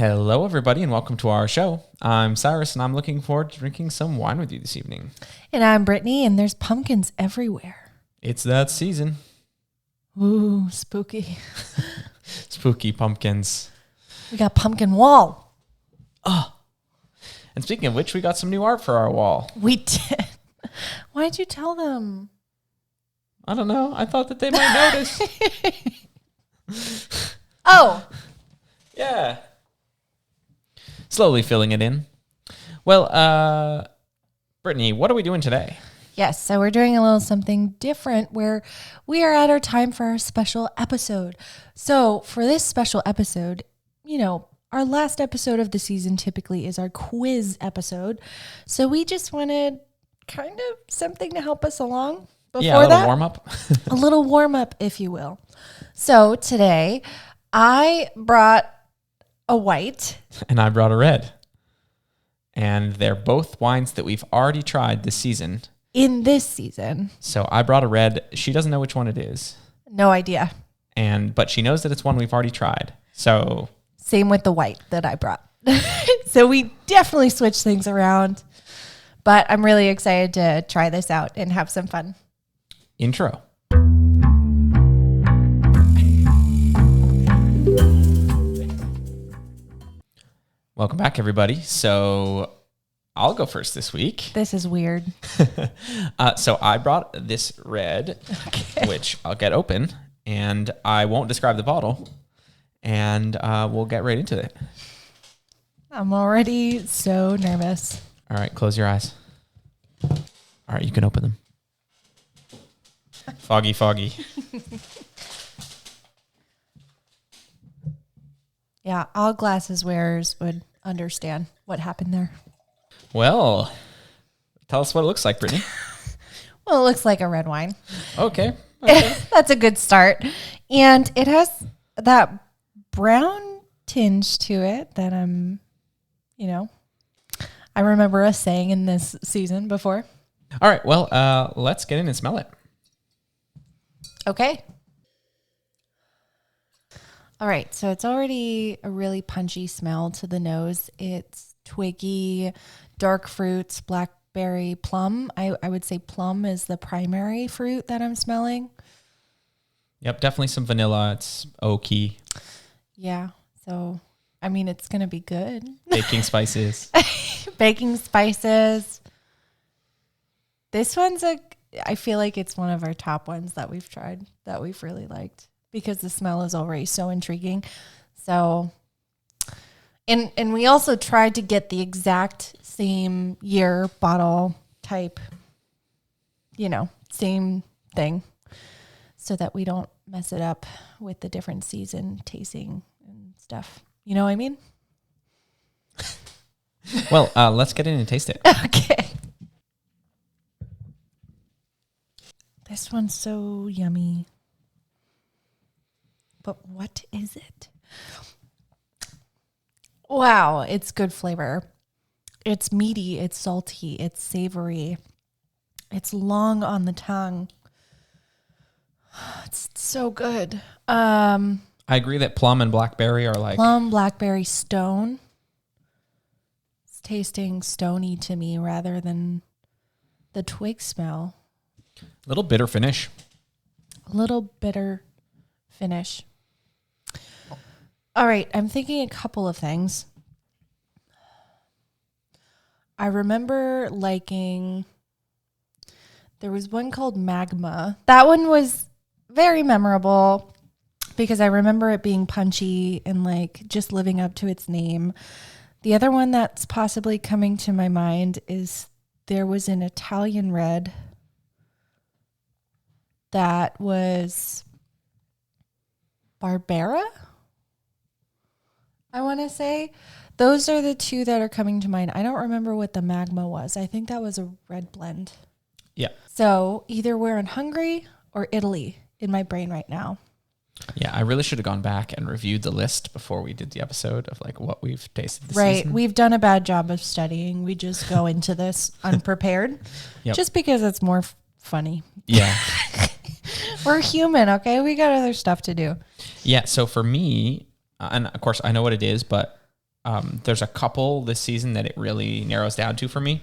Hello, everybody, and welcome to our show. I'm Cyrus, and I'm looking forward to drinking some wine with you this evening. And I'm Brittany, and there's pumpkins everywhere. It's that season. Ooh, spooky. Spooky pumpkins. We got pumpkin wall. Oh. And speaking of which, we got some new art for our wall. We did. Why'd you tell them? I don't know. I thought that they might notice. Oh. Yeah. Slowly filling it in. Well, Brittany, what are we doing today? Yes, so we're doing a little something different where we are at our time for our special episode. So for this special episode, our last episode of the season typically is our quiz episode. So we just wanted kind of something to help us along before a little warm-up. A little warm-up, if you will. So today, I brought a white. And I brought a red. And they're both wines that we've already tried this season. In this season. So I brought a red. She doesn't know which one it is. No idea. But she knows that it's one we've already tried. So same with the white that I brought. So we definitely switched things around. But I'm really excited to try this out and have some fun. Intro. Welcome back, everybody. So I'll go first this week. This is weird. So I brought this red, which I'll get open, and I won't describe the bottle, and we'll get right into it. I'm already so nervous. All right, close your eyes. All right, you can open them. Foggy, foggy. Yeah, all glasses wearers would understand what happened there. Well, tell us what it looks like, Brittany. Well, it looks like a red wine. Okay. That's a good start. And it has that brown tinge to it that I remember us saying in this season before. All right, well, let's get in and smell it. Okay. All right, so it's already a really punchy smell to the nose. It's twiggy, dark fruits, blackberry, plum. I would say plum is the primary fruit that I'm smelling. Yep, definitely some vanilla. It's oaky. Yeah, so, it's going to be good. Baking spices. Baking spices. This one's I feel like it's one of our top ones that we've tried that we've really liked. Because the smell is already so intriguing. So, and we also tried to get the exact same year bottle type, same thing so that we don't mess it up with the different season tasting and stuff. You know what I mean? Well, let's get in and taste it. Okay. This one's so yummy. But what is it? Wow, it's good flavor. It's meaty, it's salty, it's savory. It's long on the tongue. It's so good. I agree that plum and blackberry are like... Plum, blackberry, stone. It's tasting stony to me rather than the twig smell. A little bitter finish. A little bitter finish. All right, I'm thinking a couple of things. I remember liking, there was one called Magma. That one was very memorable because I remember it being punchy and just living up to its name. The other one that's possibly coming to my mind is there was an Italian red that was Barbera. I want to say those are the two that are coming to mind. I don't remember what the Magma was. I think that was a red blend. Yeah. So either we're in Hungary or Italy in my brain right now. Yeah, I really should have gone back and reviewed the list before we did the episode of what we've tasted this right. season. We've done a bad job of studying. We just go into this unprepared just because it's more funny. Yeah. We're human, okay? We got other stuff to do. Yeah, so for me, and of course I know what it is, but There's a couple this season that it really narrows down to for me.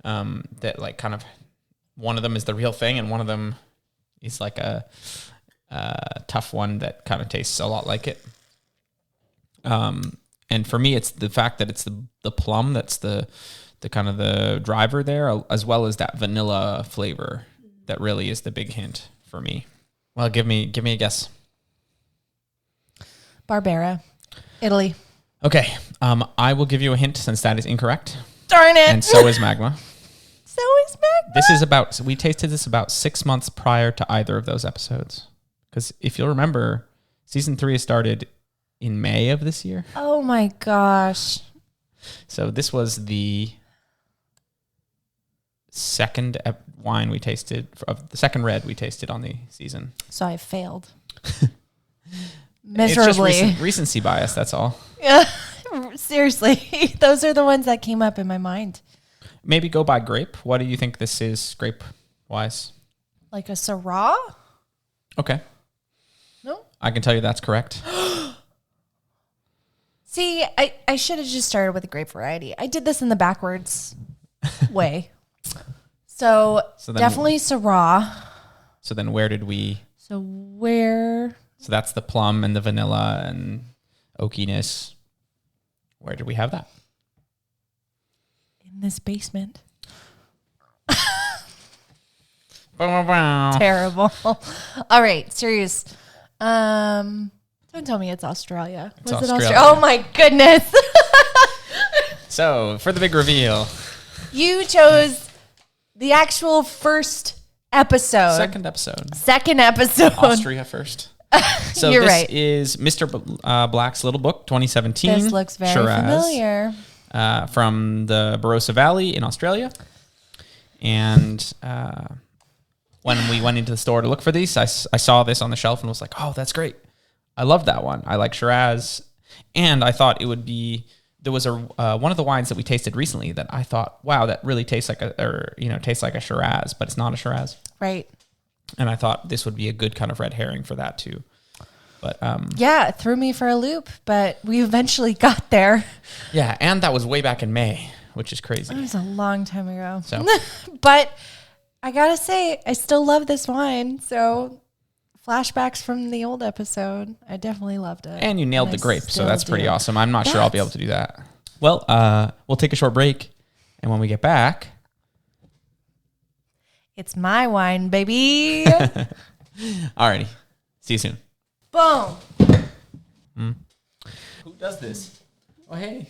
That like kind of one of them is the real thing, and one of them is like a tough one that kind of tastes a lot like it. And for me, it's the fact that it's the plum that's the kind of the driver there, as well as that vanilla flavor that really is the big hint for me. Well, give me a guess. Barbera, Italy. Okay, I will give you a hint since that is incorrect. Darn it! And so is Magma. So is Magma. This is we tasted this about 6 months prior to either of those episodes. Because if you'll remember, season 3 started in May of this year. Oh my gosh. So this was the second wine we tasted, of the second red we tasted on the season. So I failed. Miserably. It's just recency bias, that's all. Yeah, seriously. Those are the ones that came up in my mind. Maybe go by grape. What do you think this is grape-wise? Like a Syrah? Okay. No? I can tell you that's correct. See, I should have just started with a grape variety. I did this in the backwards way. So definitely Syrah. So then where did we... So that's the plum and the vanilla and oakiness. Where did we have that? In this basement. Bow. Terrible. All right, serious. Don't tell me it's Australia. It's Was it Australia. Oh my goodness. So for the big reveal. You chose the actual first episode. Second episode. Austria first. So You're this right. is Mr. Black's Little Book 2017. This looks very familiar. From the Barossa Valley in Australia. And when we went into the store to look for these, I saw this on the shelf and was like, oh, that's great. I love that one. I like Shiraz. And I thought it would be, there was one of the wines that we tasted recently that I thought, wow, that really tastes like tastes like a Shiraz, but it's not a Shiraz. Right. And I thought this would be a good kind of red herring for that too. But yeah, it threw me for a loop, but we eventually got there. Yeah, and that was way back in May, which is crazy. It was a long time ago. So, but I gotta say, I still love this wine. So flashbacks from the old episode, I definitely loved it. And you nailed the grape, so that's pretty awesome. I'm not sure I'll be able to do that. Well, we'll take a short break, and when we get back, it's my wine, baby. Alrighty. See you soon. Boom. Who does this? Oh, hey.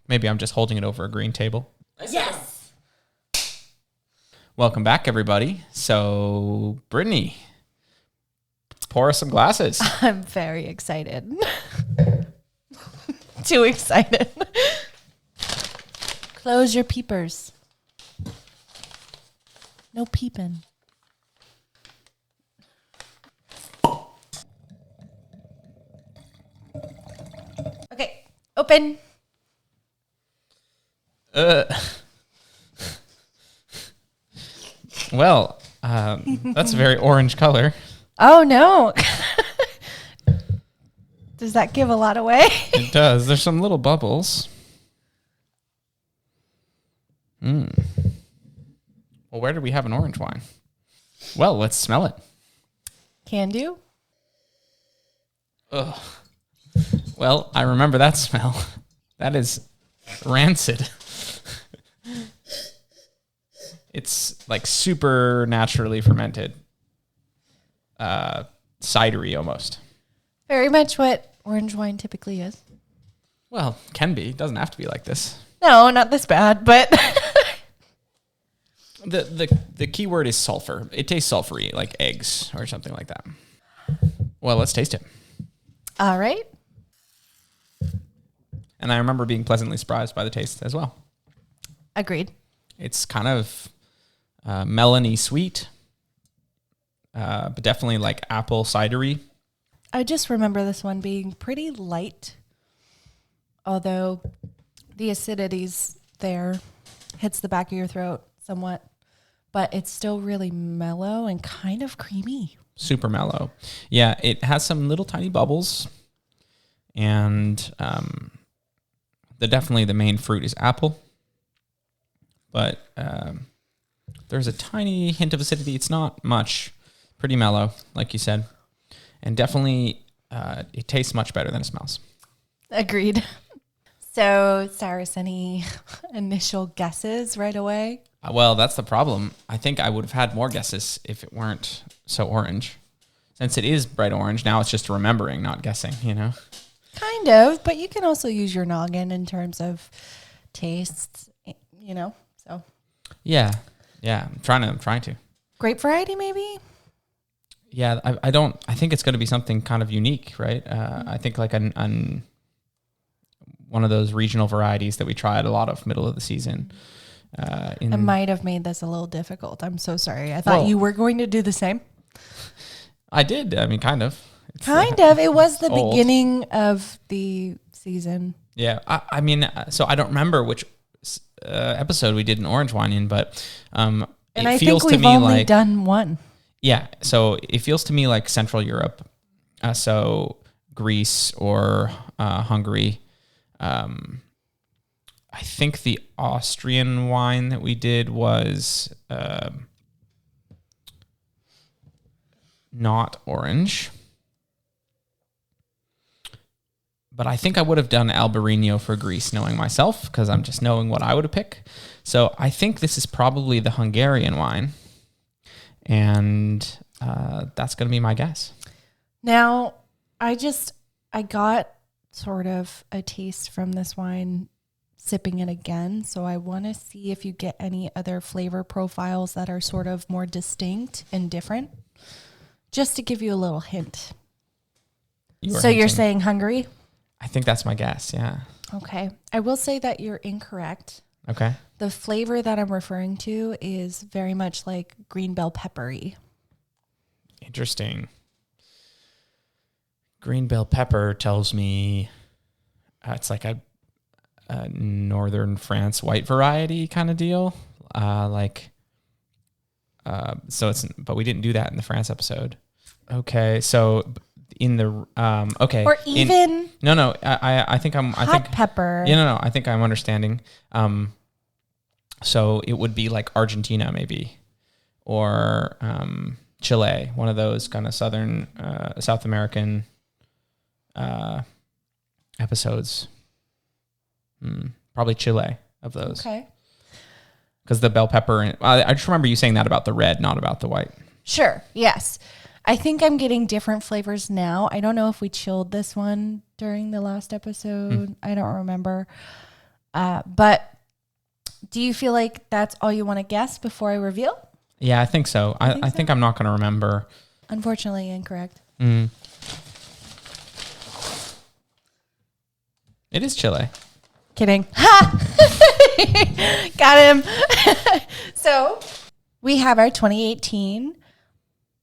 Maybe I'm just holding it over a green table. Yes. Welcome back, everybody. So, Brittany, pour us some glasses. I'm very excited. Too excited. Close your peepers. No peeping. Okay, open. Well, that's a very orange color. Oh no. Does that give a lot away? It does. There's some little bubbles. Well, where did we have an orange wine? Well, let's smell it. Can do. Ugh. Well, I remember that smell. That is rancid. It's like super naturally fermented. Cidery almost. Very much what orange wine typically is. Well, can be. Doesn't have to be like this. No, not this bad, but the key word is sulfur. It tastes sulfury, like eggs or something like that. Well, let's taste it. All right. And I remember being pleasantly surprised by the taste as well. Agreed. It's kind of melony sweet, but definitely like apple cidery. I just remember this one being pretty light, although the acidity's there, hits the back of your throat somewhat, but it's still really mellow and kind of creamy. Super mellow. Yeah, it has some little tiny bubbles, and definitely the main fruit is apple, but there's a tiny hint of acidity. It's not much. Pretty mellow, like you said, and definitely it tastes much better than it smells. Agreed. So, Cyrus, any initial guesses right away? Well, that's the problem. I think I would have had more guesses if it weren't so orange. Since it is bright orange, now it's just remembering, not guessing, you know? Kind of, but you can also use your noggin in terms of tastes, you know, so. Yeah, I'm trying to. Grape variety, maybe? Yeah, I think it's going to be something kind of unique, right? I think like one of those regional varieties that we tried a lot of middle of the season. I might have made this a little difficult. I'm so sorry. I thought you were going to do the same. I did. I mean, kind of. It was the beginning of the season. Yeah. I mean, so I don't remember which episode we did an orange wine in, but and I think we've only done one. Yeah. So it feels to me like Central Europe. So Greece or Hungary. I think the Austrian wine that we did was not orange. But I think I would have done Albarino for Greece, knowing myself, because I'm just knowing what I would have picked. So I think this is probably the Hungarian wine. And that's going to be my guess. Now, I got sort of a taste from this wine sipping it again. So I want to see if you get any other flavor profiles that are sort of more distinct and different. Just to give you a little hint. You're saying Hungary? I think that's my guess, yeah. Okay. I will say that you're incorrect. Okay. The flavor that I'm referring to is very much like green bell peppery. Interesting. Green bell pepper tells me it's like a northern France white variety kind of deal. But we didn't do that in the France episode. Okay, so in the okay, or even I think pepper. Yeah, no, I think I'm understanding. So it would be like Argentina maybe, or Chile, one of those kind of southern South American episodes. Probably Chile of those. Okay. Because the bell pepper, I just remember you saying that about the red, not about the white. Sure. Yes. I think I'm getting different flavors now. I don't know if we chilled this one during the last episode. I don't remember. But do you feel like that's all you want to guess before I reveal? Yeah, I think so. I think I'm not going to remember. Unfortunately, incorrect. It is Chile. Kidding. Ha! Got him. So we have our 2018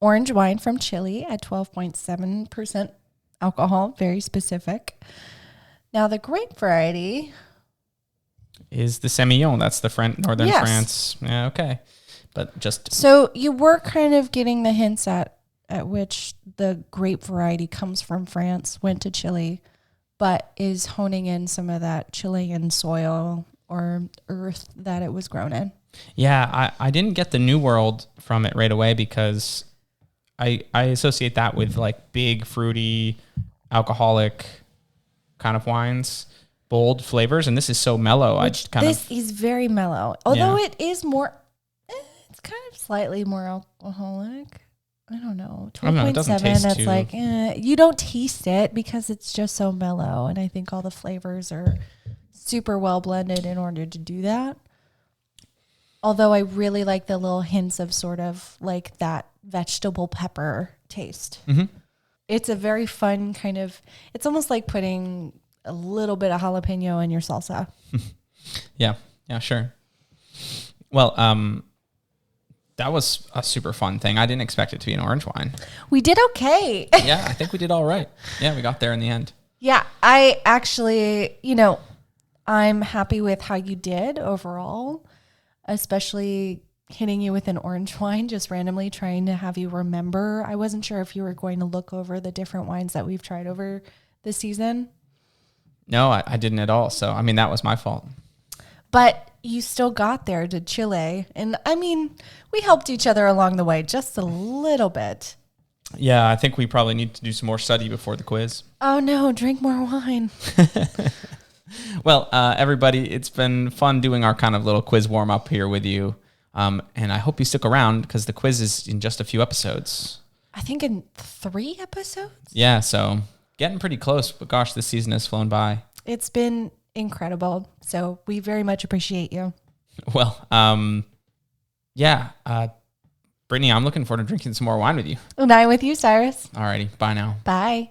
orange wine from Chile at 12.7% alcohol, very specific. Now the grape variety is the Semillon. That's the northern France. Yeah, okay. But just so you were kind of getting the hints at which the grape variety comes from France, went to Chile, but is honing in some of that Chilean soil or earth that it was grown in. Yeah, I didn't get the New World from it right away because I associate that with like big, fruity, alcoholic kind of wines, bold flavors, and this is so mellow. This is very mellow, although it is more. It's kind of slightly more alcoholic. I don't know. 12.7. It's like you don't taste it because it's just so mellow, and I think all the flavors are super well blended in order to do that. Although I really like the little hints of sort of like that vegetable pepper taste. Mm-hmm. It's a very fun kind of, it's almost like putting a little bit of jalapeno in your salsa. Yeah, sure. Well, that was a super fun thing. I didn't expect it to be an orange wine. We did okay. Yeah, I think we did all right. Yeah, we got there in the end. Yeah, I actually, I'm happy with how you did overall. Especially hitting you with an orange wine, just randomly trying to have you remember. I wasn't sure if you were going to look over the different wines that we've tried over this season. No, I didn't at all. So, I mean, that was my fault. But you still got there to Chile. And I mean, we helped each other along the way just a little bit. Yeah, I think we probably need to do some more study before the quiz. Oh no, drink more wine. Well, everybody, it's been fun doing our kind of little quiz warm up here with you. And I hope you stick around because the quiz is in just a few episodes. I think in 3 episodes. Yeah, so getting pretty close. But gosh, this season has flown by. It's been incredible. So we very much appreciate you. Well, yeah. Brittany, I'm looking forward to drinking some more wine with you. And I with you, Cyrus. Alrighty, bye now. Bye.